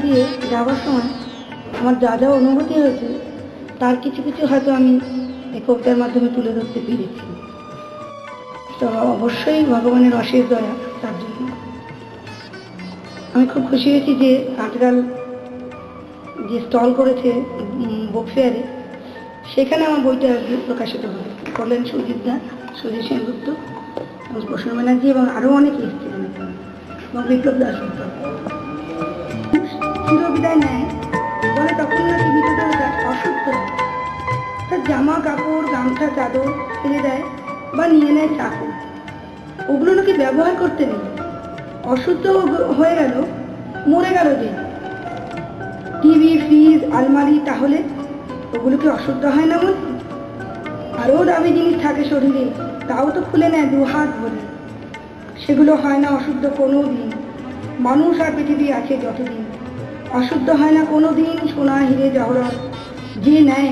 দিয়ে যাওয়ার সময় আমার যা যা অনুভূতি হয়েছে তার কিছু কিছু হয়তো আমি এই কবিতার মাধ্যমে তুলে ধরতে পেরেছি। তো অবশ্যই ভগবানের অশেষ দয়া তার জন্য আমি খুব খুশি হয়েছি যে কালচারাল যে স্টল করেছে বুক ফেয়ারে সেখানে আমার বইটা প্রকাশিত হবে। করলেন সুজিত দা, সুজিত সেনগুপ্ত এবং প্রসন্ন ব্যানার্জি এবং আরও অনেকে এসেছিলেন এবং বিপ্লব দাস চিরবিদায় নেয় বলে তখন নাকি বিদ্যুৎটা অসুস্থ তার জামা কাপড় গামছা চাদর ফেলে দেয় বা নিয়ে নেয় চাকু, ওগুলো নাকি ব্যবহার করতে নেই, অশুদ্ধ হয়ে গেল, মরে গেল যে টিভি ফ্রিজ আলমারি, তাহলে ওগুলো কি অশুদ্ধ হয় না বলে? আরও দামি জিনিস থাকে শরীরে তাও তো খুলে নেয় দু হাত ভরে, সেগুলো হয় না অশুদ্ধ কোনো দিন, মানুষ আর পৃথিবী আছে যতদিন, অশুদ্ধ হয় না কোনো দিন সোনা হিরে জহরত, যে নেয়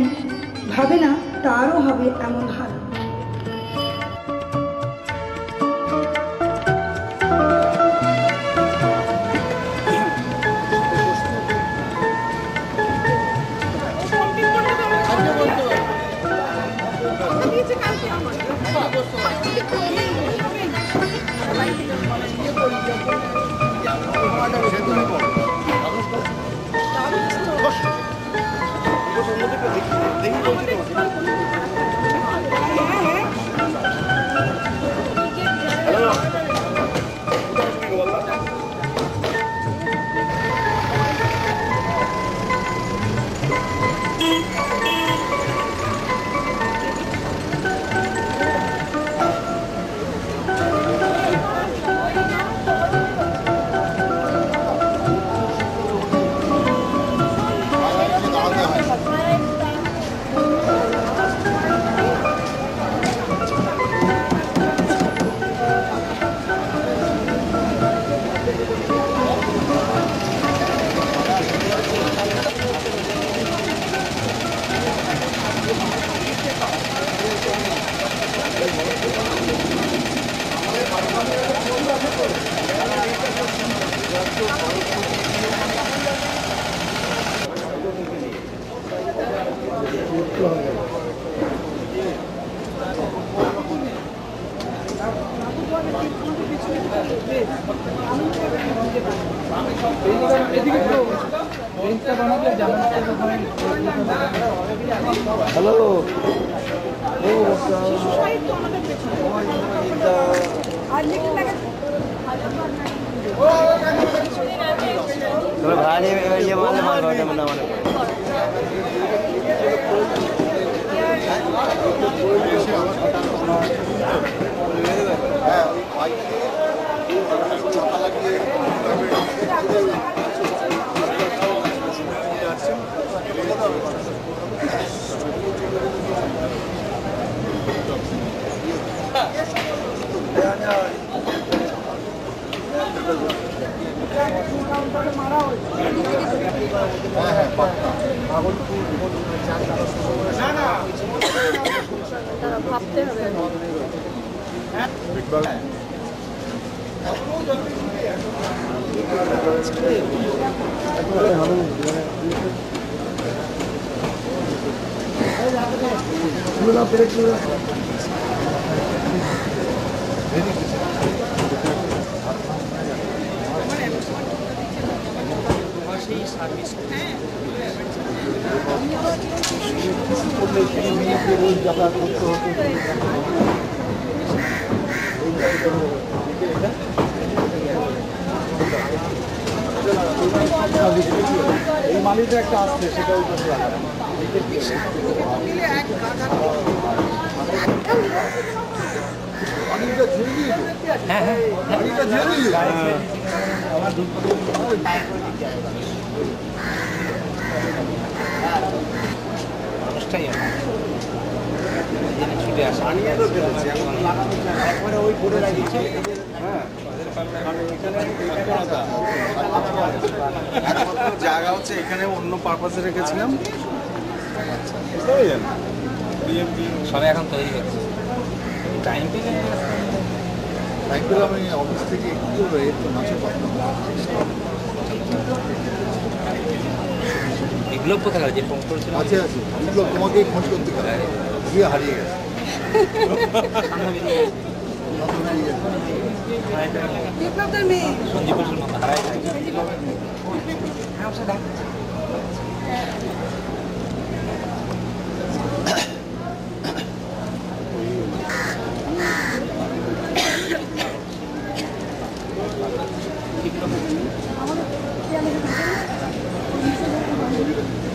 ভাবে না তারও হবে এমন হাল। ভাবতে হবে এই মালিটা একটা আসছে সেটা ওই পাশে লাগানো পানিটা ঝেড়ে দিয়ে পানিটা ঝেড়ে দিয়ে আমার দুধ মানুষটাই ছুটে আসে একবারে ওই করে লাগিয়েছে। হ্যাঁ জায়গা হচ্ছে এখানে অন্য পারপাসে রেখেছিলাম, সবাই এখন তৈরি হচ্ছে টাইম পেলে আমি অফিস থেকে একটু মাছের এগুলো কোথায় যে ফোন করেছিল আছে আছে, এগুলো তোমাকেই খোঁজ করতে হবে, গিয়ে হারিয়ে গেছে। বিপ্লবদের মেয়ে সঞ্জীব বসুর মতো হারাই গেছে।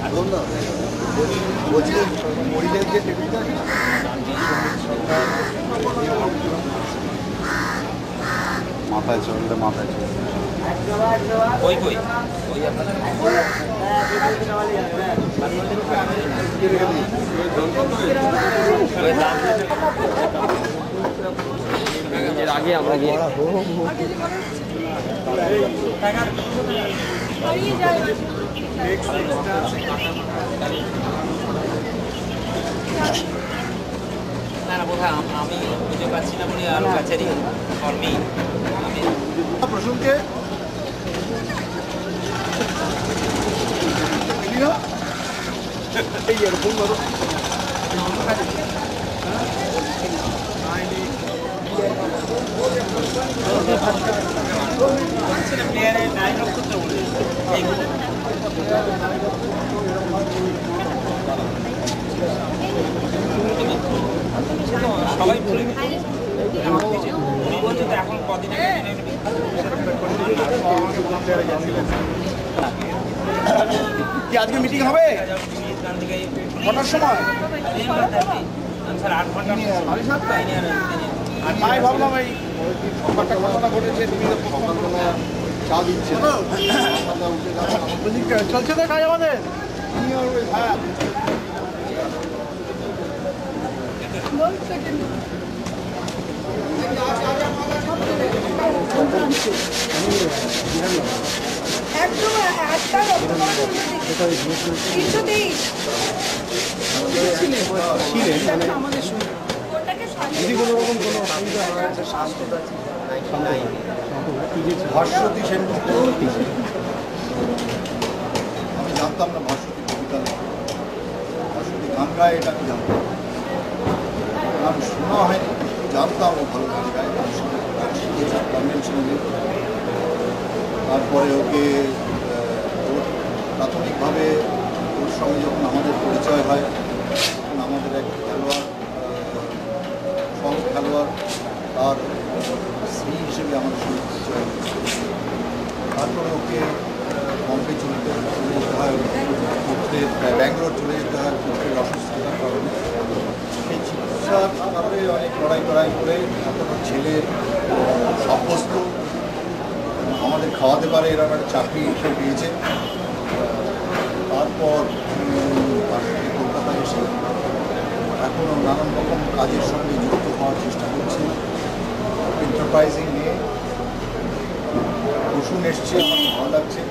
এখন না বলছি মরিলের যে টেবিলটা আছে না, মাথায় চললে মাথায় চলবে। কই কই ওই আপনাদের এর আগে আমরা গিয়ে না না বোধহয় আমি বুঝতে পারছি না বলে আরো কাছারি কর্মী আমি প্রসূনকে এই এরকম ধরো সবাই ভুলে গেছে উনি বলছে তো এখন কদিন কি আজকে মিটিং হবে কটার সময়? স্যার 8 ঘন্টা আমি ভাবলাম এই একটা ঘটনা ঘটেছে, তুমি তো সকালবেলা চা দিচ্ছে চলছে তো কাজ আমাদের। হ্যাঁ একদম 8টা 323 যদি কোনো রকম কোনো অসুবিধা হয় ভাস্বতী সেনগুপ্ত, আমি জানতাম না ভাস্বতী কবিতা লেখে, ভাস্বতী গান গায় এটা আমি জানতাম, গান শোনা হয়নি, জানতাম ও ভালো গান গায়, গান শিখেছি কনভেনশনালি। তারপরে ওকে ওর প্রাথমিকভাবে ওর সঙ্গে যখন আমাদের পরিচয় হয় তখন আমাদের এক খেলোয়াড় সহ খেলোয়াড় তার স্ত্রী হিসেবে আমাদের সঙ্গে পরিচয় হয়েছে। তারপরে ওকে বম্বে চলে যেতে হয়, পুত্রের ব্যাঙ্গালোর চলে যেতে হয় পুত্রের অসুস্থতার কারণে। সেই চিকিৎসার কারণে অনেক লড়াই করে এখনো ছেলের সাব্যস্ত আমাদের খাওয়াতে পারে এরকম একটা চাকরি সে পেয়েছে। তারপর কলকাতায় এসে এখনও নানান রকম কাজের সঙ্গে যুক্ত হওয়ার চেষ্টা করছি, এন্টারপ্রাইজিং নিয়ে। প্রসূন এসছে, আমার খুব ভালো লাগছে।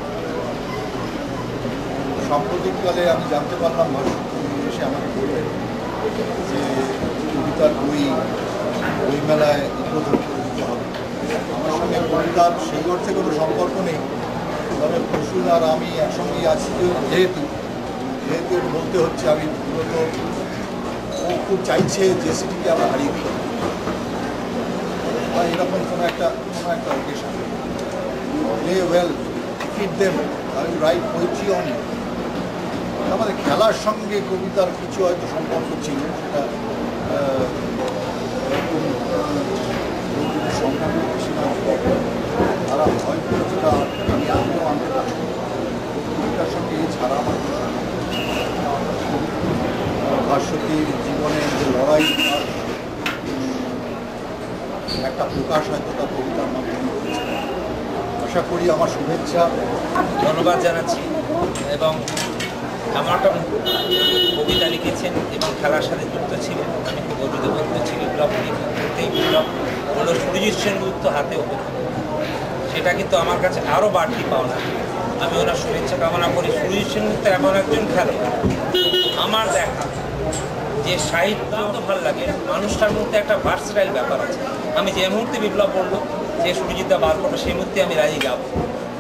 সাম্প্রতিককালে আমি জানতে পারলাম ভাস্বতী এসে আমাকে বললেন যে কবিতার বইমেলায় উদ্বোধন করে দিতে হবে। আমার সঙ্গে কবিতার সেই অর্থে কোনো সম্পর্ক নেই, তবে প্রসূন আর আমি একসঙ্গেই আছি যেহেতু বলতে হচ্ছে আমি মূলত ও খুব চাইছে যে সিটিকে আমরা হারিয়ে দিতে বা এরকম কোনো একটা occasion play well fit them I write poetry on. আমাদের খেলার সঙ্গে কবিতার কিছু হয়তো সম্পর্ক ছিল, সেটা সংখ্যা বেশি না তারা হয়তো যেটা আমি আমিও আনতে পারি কবিতার সঙ্গে এছাড়া আমার ভাস্বতীর জীবনের যে লড়াই একটা প্রকাশ হয়তো তার কবিতার মাধ্যমে হয়েছে। আশা করি আমার শুভেচ্ছা ধন্যবাদ জানাচ্ছি। এবং আমার একটা কবিতা লিখেছেন এবং খেলার সাথে যুক্ত ছিলেন, আমি গর্বিত বোধ করছি। বিপ্লব করতেই বিপ্লব হলো সুরজিৎ সেনগুপ্ত হাতে হতো, সেটা কিন্তু আমার কাছে আরও বাড়তি পাওনা। আমি ওনার শুভেচ্ছা কামনা করি। সুরজিৎ সেনগুপ্ত এমন একজন খেলোয়াড় আমার দেখা যে সাহিত্য তো ভালো লাগে, মানুষটার মধ্যে একটা ভার্সটাইল ব্যাপার আছে। আমি যে মুহূর্তে বিপ্লব বলবো যে সুরজিৎদা বার করবো সেই মুহূর্তে আমি রাজি যাব,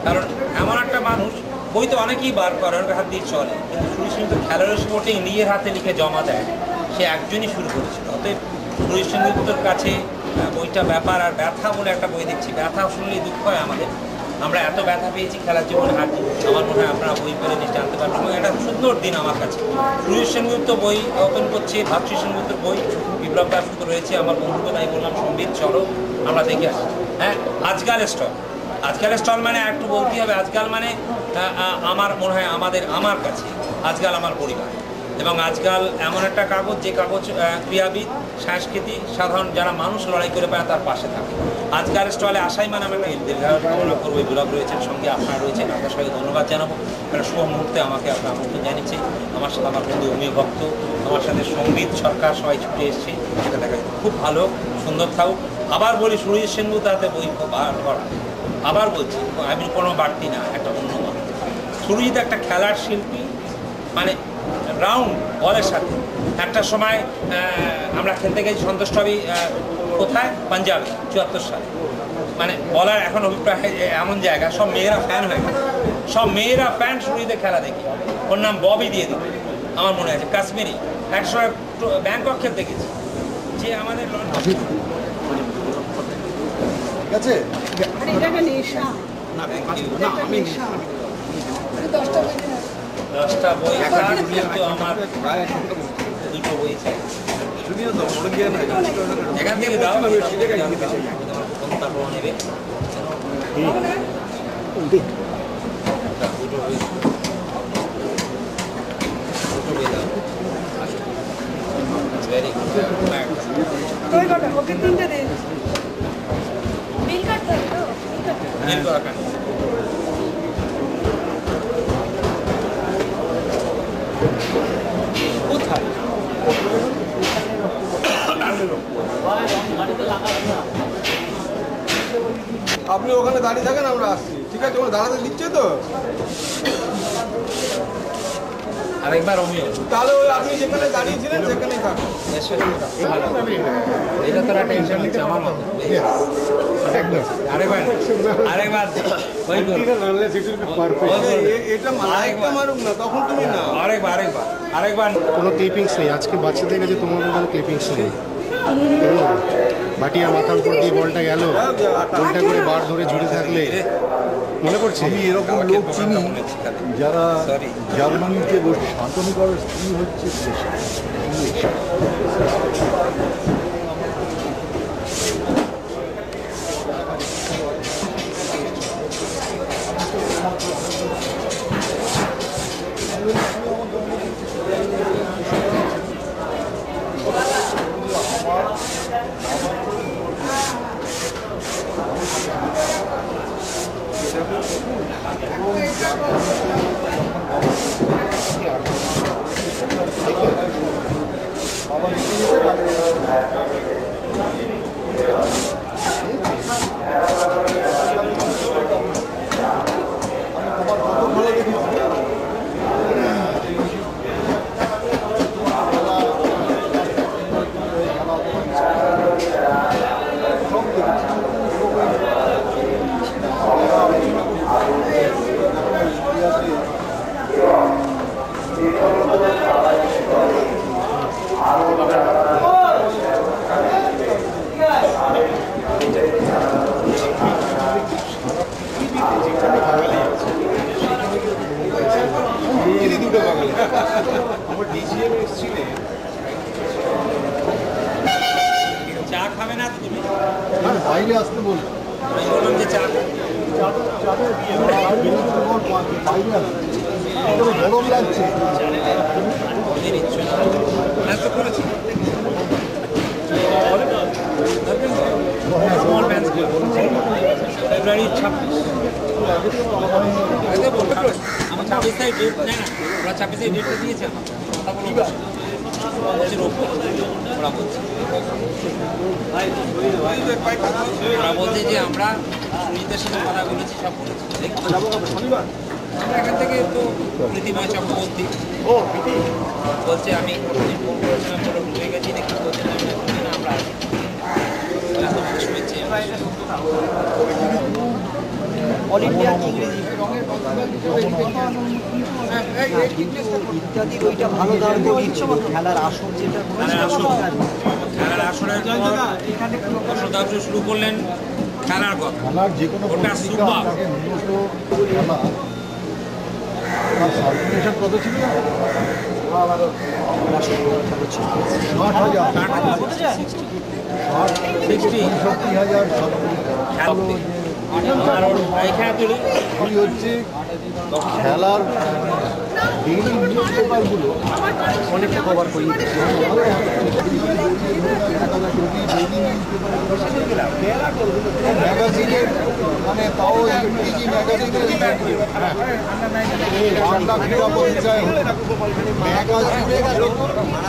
কারণ এমন একটা মানুষ বই তো অনেকেই বার করে, অনেক হাত দিয়ে চলে, কিন্তু সুরেশ সেনগুপ্ত খেলার স্পোর্টে নিজের হাতে লিখে জমা দেয়, সে একজনই শুরু করেছিল। অতএব সুরেশ সেনগুপ্তর কাছে বইটা ব্যাপার আর ব্যথা বলে একটা বই দেখছি, ব্যথা শুনলেই দুঃখ হয় আমাদের। আমরা এত ব্যথা পেয়েছি খেলার জীবনে, আর আমার মনে হয় আপনারা বই পেলে নিয়ে জানতে পারবেন। এবং একটা সুন্দর দিন আমার কাছে, সুরেশ সেনগুপ্ত বই ওপেন করছে, ভাবশ্রী সেনগুপ্তর বই, বিপ্লব দাশগুপ্ত রয়েছে, আমার বন্ধুকে তাই বললাম সম্বিত চলো আমরা দেখে আসি। হ্যাঁ, আজকালের স্টল, আজকালের স্টল মানে একটু বলতেই হবে, আজকাল মানে আমার মনে হয় আমার কাছে আজকাল আমার পরিবার, এবং আজকাল এমন একটা কাগজ যে কাগজ ক্রীড়াবিদ, সাংস্কৃতিক, সাধারণ যারা মানুষ লড়াই করে পায় তার পাশে থাকে। আজকাল স্টলে আসাই মানে আমি একটা দীর্ঘায়ু কামনা করবো। বিপ্লব রয়েছেন, সঙ্গে আপনারা রয়েছেন, আপনার সবাই ধন্যবাদ জানাবো। একটা শুভ মুহূর্তে আমাকে আপনার আমন্ত্রণ জানিয়েছে। আমার সাথে আমার বন্ধু অমি ভক্ত, আমার সাথে সঙ্গীত সরকার সবাই ছুটে এসছে, সেটা দেখা যায় খুব ভালো, সুন্দর থাকুক। আবার বলি, সুরেশ সেনগুপ্ত হাতে বই বার করা, আবার বলছি আমি কোনো বাড়তি না, একটা অন্য মান। সুরজিৎ একটা খেলার শিল্পী, মানে রাউন্ড বলের সাথে। একটা সময় আমরা খেলতে গেছি সন্তোষ ট্রফি, কোথায়, পাঞ্জাবে 74 সালে। মানে বলার এখন অভিপ্রায় এমন জায়গা, সব মেয়েরা ফ্যান হয়ে গেছে, সব মেয়েরা ফ্যান সুরজিতের খেলা দেখি। ওর নাম ববি দিয়ে দিল, আমার মনে আছে, কাশ্মীরি। এক সময় ব্যাংকক খেলতে গেছি, যে আমাদের ঠিক আছে। দশটা বই, কিন্তু আমার দুটো বই চাই। এখান থেকে দাও, তারপর নেবে দুটো বই, ভেরি গুড। ওকে তিনটে দিন বিল কাটতে হবে তো, বিল কাটতে হবে। কোথায় আপনি ওখানে দাঁড়িয়ে থাকেন, আমরা আসছি। ঠিক আছে, ওখানে দাঁড়াতে দিচ্ছে তো, আরেকবার অমিও, তাহলে ওই আপনি যেখানে দাঁড়িয়েছিলেন সেখানেই থাকুন। এটা তোরা টেনশন নিচ্ছে আমার মতো। আরেকবার এটা মাইকটা মারুক না, তখন তুমি না। আরেকবার কোনো ক্লিপিংস নেই আজকে, বাচ্চাদের কাছে তোমার কোনো ক্লিপিংস নেই। বাটিয়া মাথার উপর দিয়ে বলটা গেল, বলটা করে বার ধরে ঝুড়ে থাকলে মনে পড়ছে। আমি এরকম লোক চিনি যারা জার্মানিতে বসে শান্তনু করার স্ত্রী হচ্ছে ইংলিশ। চা খাবে না তো তুমি? বাইরে আসতে বলবো, আমি বললাম যে চা বাইরে আসতে গরম লাগছে। তো করেছি ফেব্রুয়ারি 26, আমার 26 তারিখ ডেট নেয় না, ওরা 26 তারিখ ডেটটা দিয়েছে আমার, ওরা বলছে যে আমরা সুনীতের সাথে কথা বলেছি, সব বলেছি। আমরা এখান থেকে তো প্রীতিময় চক্রবর্তী বলছে, আমি কোনোদিন ফোন করেছিলাম, বলে ভুলে গেছি, দেখি বলছে না আমরা আসি। তোমাকে শুভেচ্ছা। অল ইন্ডিয়া ইংরেজি রঙের ইত্যাদি ওইটা ভালো দাঁড় করিয়ে খেলার আসর যেটা খেলার আসরের শতাংশ শুরু করলেন খেলার কথা। খেলার যে কোনো ওটা সুপার। খেলা তার সার্কুলেশন কত ছিল? 60,000 হচ্ছে খেলার ডেইলি নিউজ পেপারগুলো অনেকটা কভার করি ম্যাগাজিনের মানে তাও ইংরেজি ম্যাগাজিনের বাংলা ক্রীড়া পত্রিকায় ম্যাগাজিনের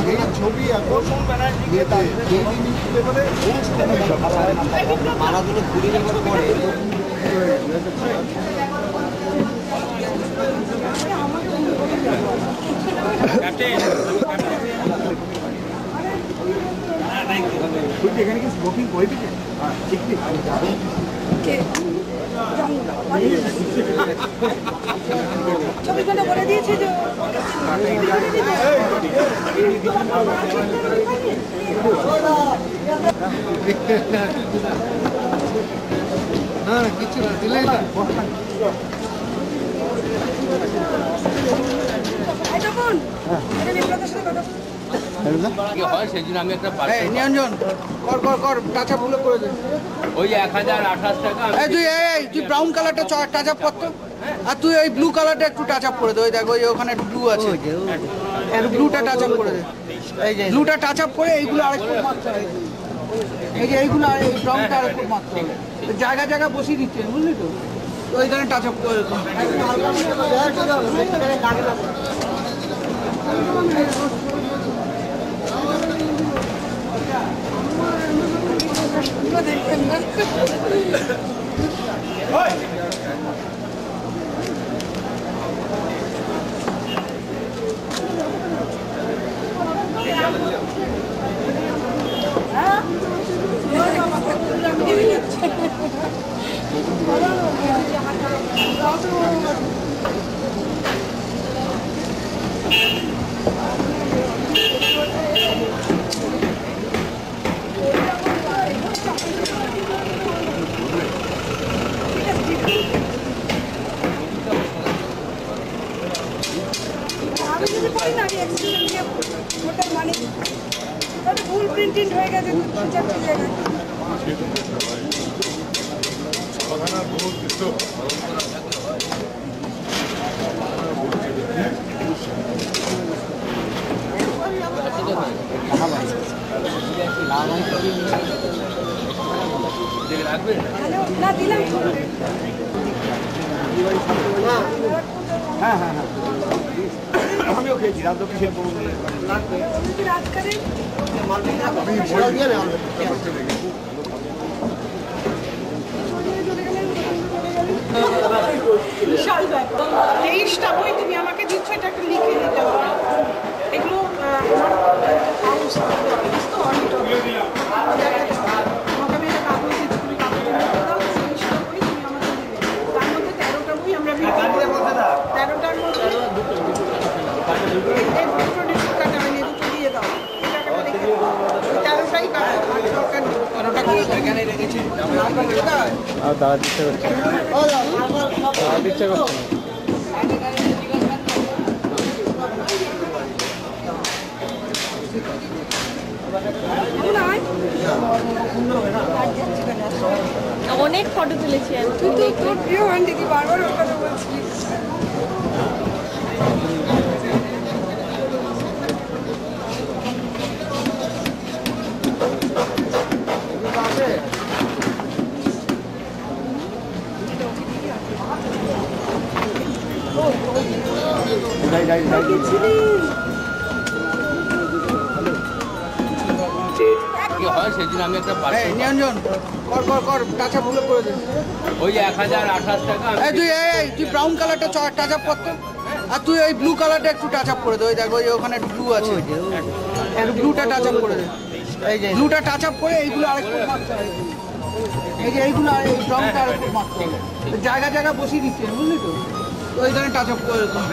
সেই ছবি এখন ডেইলি নিউজ পেপারে মারাদুলো ঘুরে যাওয়ার পরে এখানে কি স্মোকিং করে দিচ্ছে? ঠিক ঠিক ছবিগুলো বলে দিয়েছে যে না কিছু না দিলে না নিরঞ্জন কর কর কর টাচা ভুলে করে দে। ওই 1028 টাকা তুই ব্রাউন কালারটা টাচ আপ করতো, আর তুই ওই ব্লু কালারটা একটু টাচ আপ করে দে। ওই দেখো ওখানে ব্লু আছে, ব্লুটা টাচ আপ করে দে। ব্লুটা টাচ আপ করে এইগুলো আরেকটু মারতে হবে। এই যে এইগুলো এই ব্রাউনটা আরেকটু মারতে হবে। জায়গা জায়গা বসিয়ে দিচ্ছে, বুঝলি তো? ওইখানে টাচ আপ করে ভুল প্রিন্টিং হয়ে গেছে জায়গায়। না দিলাম হ্যাঁ হ্যাঁ হ্যাঁ আমিও খেয়েছি রাত কিসের বিশাল ব্যাপার। 23টা বই তুমি আমাকে দিচ্ছ, এটা একটা লিখে দিতে হবে। এগুলো হাউস তো অনেক তোমাকে আমি একটা কাগজ দিচ্ছি, তুমি কাগজের মধ্যে দাও। 23টা বই তুমি আমাকে দিবে, তার মধ্যে 13টা বই আমরা 13টার মধ্যে এই দুটো ডিস্ক কাটা হয়নি, দুটো দিয়ে দাও। এই টাকাটা রেখে দাও, 13টাই কাটা, আর দরকার নেই। 13টা কি এখানে রেখেছি আর দাঁড়াতে ইচ্ছা করছে না, দাঁড়াতে ইচ্ছা করছে না। অনেক ফটো তুলেছি আমি। তুই তো তোর প্রিয় গান দিদি, বারবার ওর কথা বলছিস। সেদিন আমি একটা নিরঞ্জন কর কর কর টাচা ভুলে করে দে। ওই 1028 টাকা তুই ব্রাউন কালারটা টাচ আপ করতো, আর তুই ওই ব্লু কালারটা একটু টাচ আপ করে দে। ওই দেখো ওখানে ব্লু আছে, ব্লুটা টাচ আপ করে দে। ব্লুটা টাচ আপ করে এইগুলো আরেকটু মারতে হবে। এই যে এইগুলো এই ব্রাউনটা আরেকটু মারতে হবে। জায়গা জায়গা বসিয়ে দিচ্ছে, বুঝলি তো? ওইখানে টাচ আপ করে দিলাম